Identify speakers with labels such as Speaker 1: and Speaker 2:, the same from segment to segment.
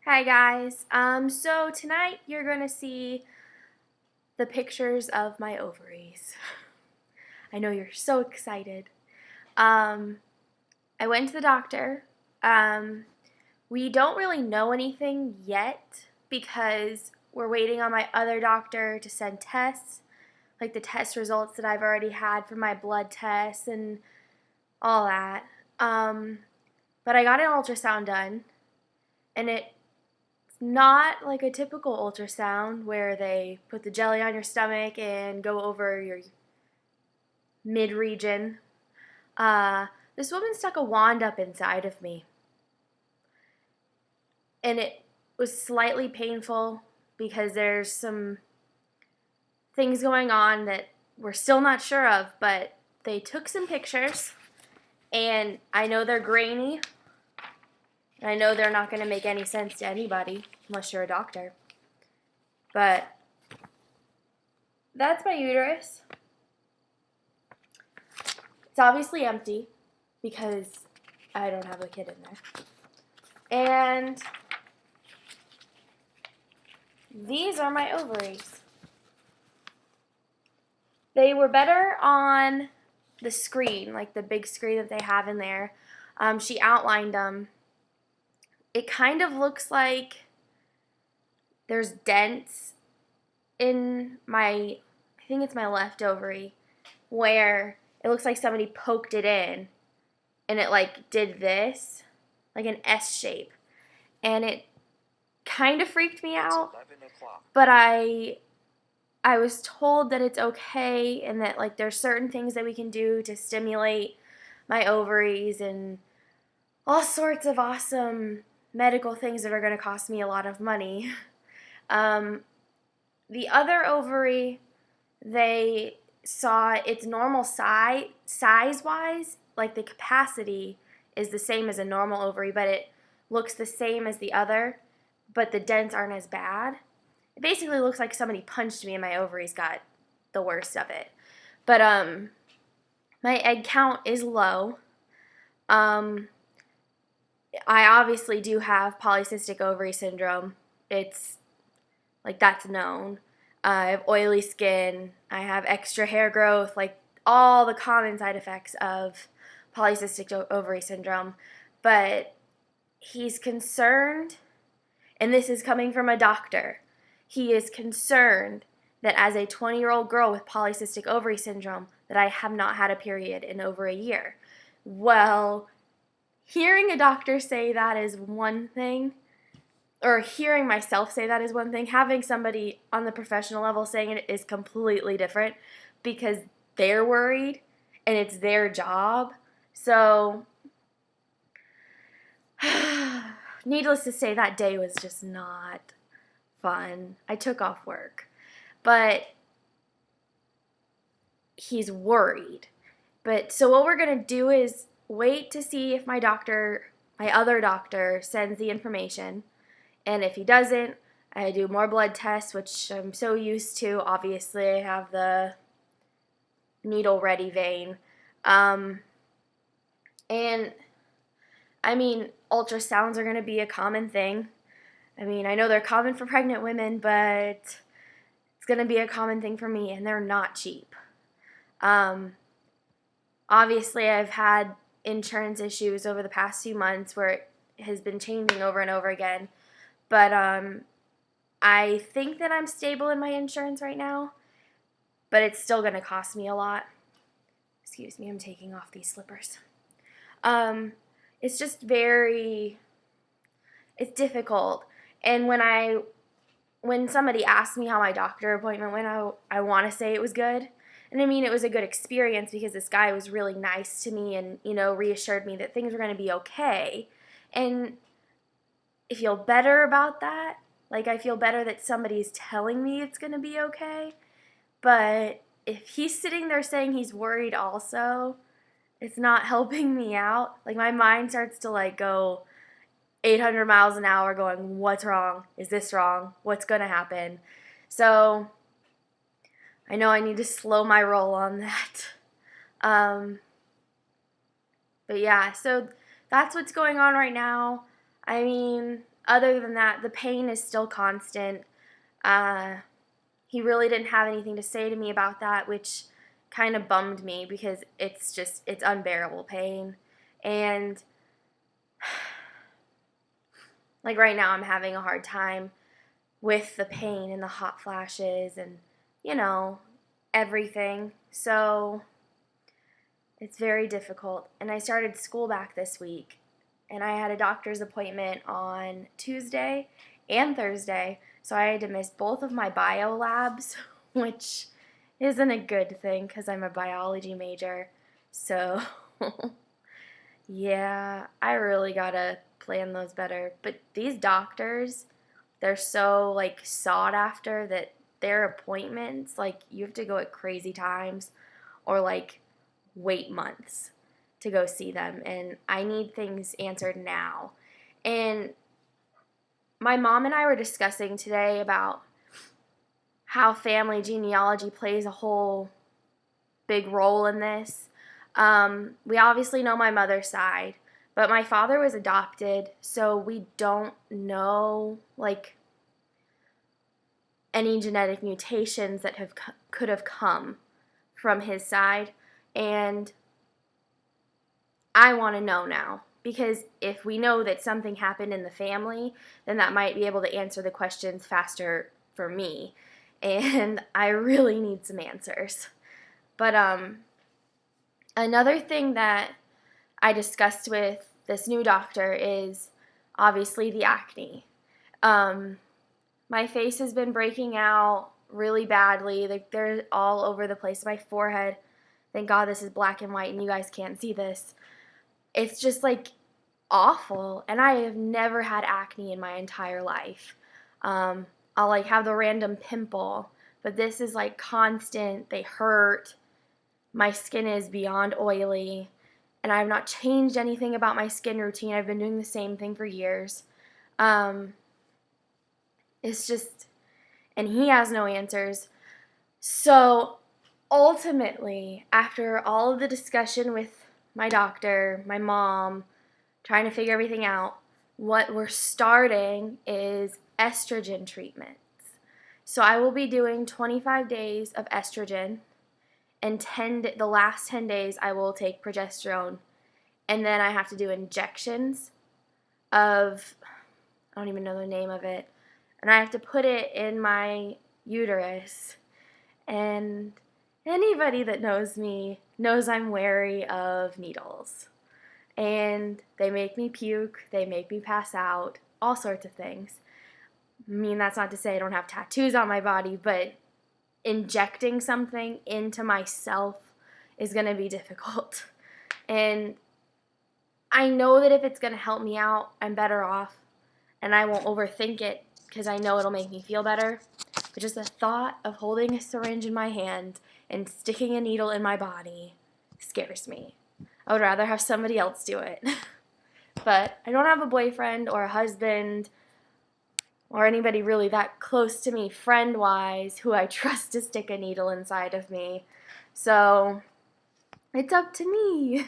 Speaker 1: Hi guys. So tonight you're gonna see the pictures of my ovaries. I know you're so excited. Um, I went to the doctor. We don't really know anything yet because we're waiting on my other doctor to send tests, like the test results that I've already had from my blood tests and all that. But I got an ultrasound done, and it's not like a typical ultrasound where they put the jelly on your stomach and go over your mid region. This woman stuck a wand up inside of me, and it was slightly painful because there's some things going on that we're still not sure of, but they took some pictures, and I know they're grainy, and I know they're not going to make any sense to anybody unless you're a doctor. But that's my uterus. It's obviously empty because I don't have a kid in there. And these are my ovaries. They were better on the screen, like the big screen that they have in there. She outlined them. It kind of looks like there's dents in I think it's my left ovary, where it looks like somebody poked it in and it like did this, like an S shape. And it kind of freaked me out, but I was told that it's okay and that like there's certain things that we can do to stimulate my ovaries and all sorts of awesome medical things that are going to cost me a lot of money. The other ovary, they saw its normal size-wise, like the capacity is the same as a normal ovary, but it looks the same as the other, but the dents aren't as bad. It basically looks like somebody punched me and my ovaries got the worst of it. But my egg count is low. I obviously do have polycystic ovary syndrome. It's like that's known. I have oily skin. I have extra hair growth, like all the common side effects of polycystic ovary syndrome. But he's concerned, and this is coming from a doctor, he is concerned that as a 20-year-old girl with polycystic ovary syndrome that I have not had a period in over a year. Well, hearing a doctor say that is one thing, or hearing myself say that is one thing. Having somebody on the professional level saying it is completely different because they're worried and it's their job. So, needless to say, that day was just not fun. I took off work. But he's worried. But so what we're going to do is wait to see if my other doctor sends the information. And if he doesn't, I do more blood tests, which I'm so used to. Obviously, I have the needle-ready vein. And, I mean, ultrasounds are going to be a common thing. I mean, I know they're common for pregnant women, but it's going to be a common thing for me, and they're not cheap. Obviously, I've had insurance issues over the past few months where it has been changing over and over again. But I think that I'm stable in my insurance right now, but it's still going to cost me a lot. Excuse me, I'm taking off these slippers. It's just it's difficult. And when somebody asked me how my doctor appointment went, I want to say it was good. And I mean, it was a good experience because this guy was really nice to me and, reassured me that things were going to be okay. And I feel better about that. Like, I feel better that somebody's telling me it's going to be okay. But if he's sitting there saying he's worried also, it's not helping me out. Like, my mind starts to, go 800 miles an hour going, what's wrong? Is this wrong? What's going to happen? So, I know I need to slow my roll on that. But yeah, so that's what's going on right now. I mean, other than that, the pain is still constant. He really didn't have anything to say to me about that, which kind of bummed me because it's unbearable pain. And like right now I'm having a hard time with the pain and the hot flashes and, everything. So it's very difficult. And I started school back this week, and I had a doctor's appointment on Tuesday and Thursday, so I had to miss both of my bio labs, which isn't a good thing because I'm a biology major. So, yeah, I really gotta plan those better. But these doctors, they're so like sought after that their appointments, like you have to go at crazy times or like wait months to go see them, and I need things answered now. And my mom and I were discussing today about how family genealogy plays a whole big role in this. We obviously know my mother's side, but my father was adopted, so we don't know like any genetic mutations that could have come from his side. And I want to know now, because if we know that something happened in the family, then that might be able to answer the questions faster for me. And I really need some answers. But another thing that I discussed with this new doctor is obviously the acne. My face has been breaking out really badly. Like they're all over the place. My forehead. Thank God this is black and white and you guys can't see this. It's just like awful, and I have never had acne in my entire life. I'll like have the random pimple, but this is like constant. They hurt. My skin is beyond oily, and I have not changed anything about my skin routine. I've been doing the same thing for years. It's just, and he has no answers. So ultimately, after all of the discussion with my doctor, my mom, trying to figure everything out, what we're starting is estrogen treatments. So I will be doing 25 days of estrogen, and the last 10 days I will take progesterone, and then I have to do injections of, I don't even know the name of it, and I have to put it in my uterus. And anybody that knows me knows I'm wary of needles. And they make me puke, they make me pass out, all sorts of things. I mean, that's not to say I don't have tattoos on my body, but injecting something into myself is going to be difficult. And I know that if it's going to help me out, I'm better off, and I won't overthink it because I know it'll make me feel better. But just the thought of holding a syringe in my hand and sticking a needle in my body scares me. I would rather have somebody else do it. But I don't have a boyfriend or a husband or anybody really that close to me friend-wise who I trust to stick a needle inside of me. So it's up to me.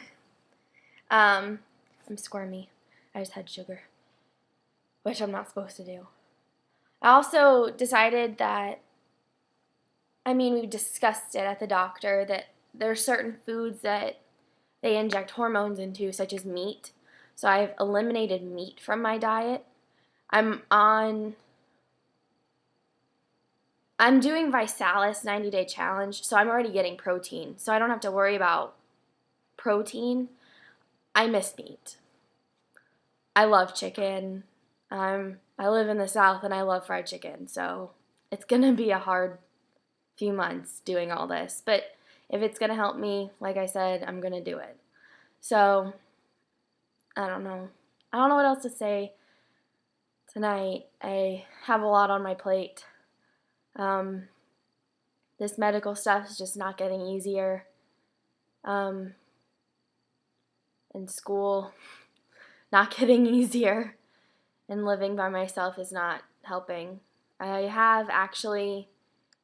Speaker 1: I'm squirmy. I just had sugar, which I'm not supposed to do. I also decided that, we discussed it at the doctor, that there are certain foods that they inject hormones into, such as meat. So I've eliminated meat from my diet. I'm doing Visalis 90-day challenge, so I'm already getting protein. So I don't have to worry about protein. I miss meat. I love chicken. I live in the South and I love fried chicken, so it's going to be a hard few months doing all this. But if it's going to help me, like I said, I'm going to do it. So, I don't know. I don't know what else to say tonight. I have a lot on my plate. This medical stuff is just not getting easier. And school not getting easier. And living by myself is not helping. I have actually,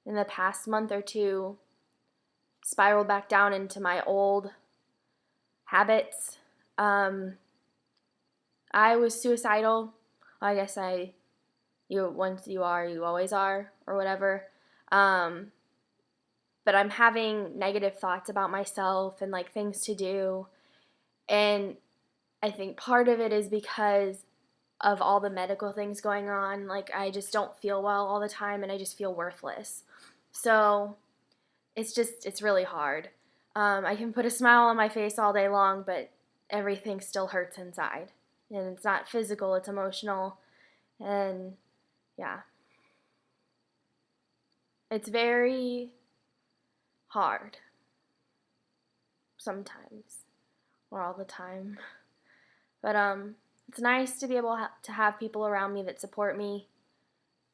Speaker 1: in the past month or two, spiraled back down into my old habits. I was suicidal I guess once you are, you always are, or whatever. But I'm having negative thoughts about myself and like things to do. And I think part of it is because of all the medical things going on. Like, I just don't feel well all the time and I just feel worthless. So it's really hard. I can put a smile on my face all day long, but everything still hurts inside. And it's not physical, it's emotional. And yeah, it's very hard sometimes, or all the time. But it's nice to be able to have people around me that support me.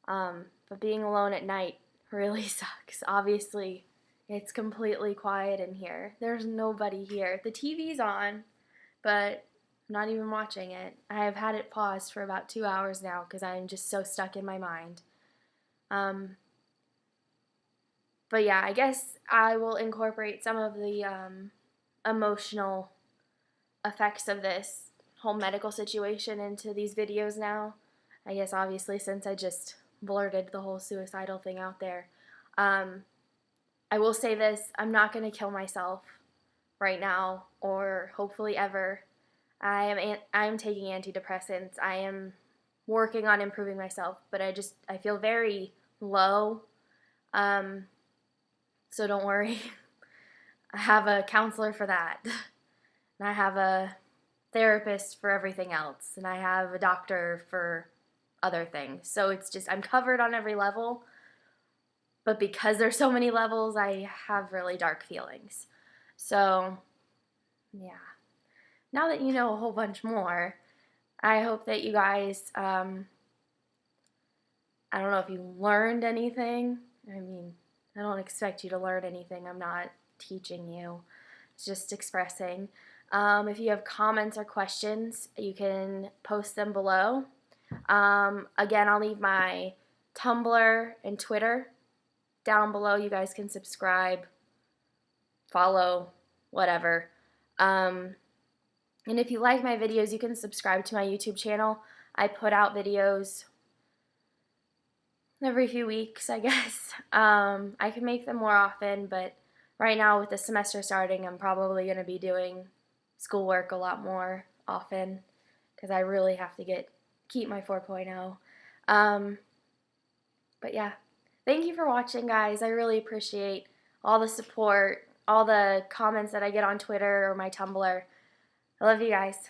Speaker 1: But being alone at night really sucks. Obviously, it's completely quiet in here. There's nobody here. The TV's on, but I'm not even watching it. I have had it paused for about 2 hours now because I'm just so stuck in my mind. But yeah, I guess I will incorporate some of the emotional effects of this whole medical situation into these videos now. I guess obviously since I just blurted the whole suicidal thing out there. I will say this, I'm not going to kill myself right now or hopefully ever. I am taking antidepressants. I am working on improving myself, but I feel very low. So don't worry. I have a counselor for that. And I have a therapist for everything else. And I have a doctor for other things. So it's just, I'm covered on every level. But because there's so many levels, I have really dark feelings. So, yeah. Now that you know a whole bunch more, I hope that you guys, I don't know if you learned anything. I mean, I don't expect you to learn anything. I'm not teaching you. It's just expressing. If you have comments or questions, you can post them below. Again, I'll leave my Tumblr and Twitter down below. You guys can subscribe, follow, whatever. And if you like my videos, you can subscribe to my YouTube channel. I put out videos every few weeks, I guess. I can make them more often, but right now with the semester starting, I'm probably going to be doing schoolwork a lot more often because I really have to keep my 4.0. But yeah, thank you for watching, guys. I really appreciate all the support, all the comments that I get on Twitter or my Tumblr. I love you guys.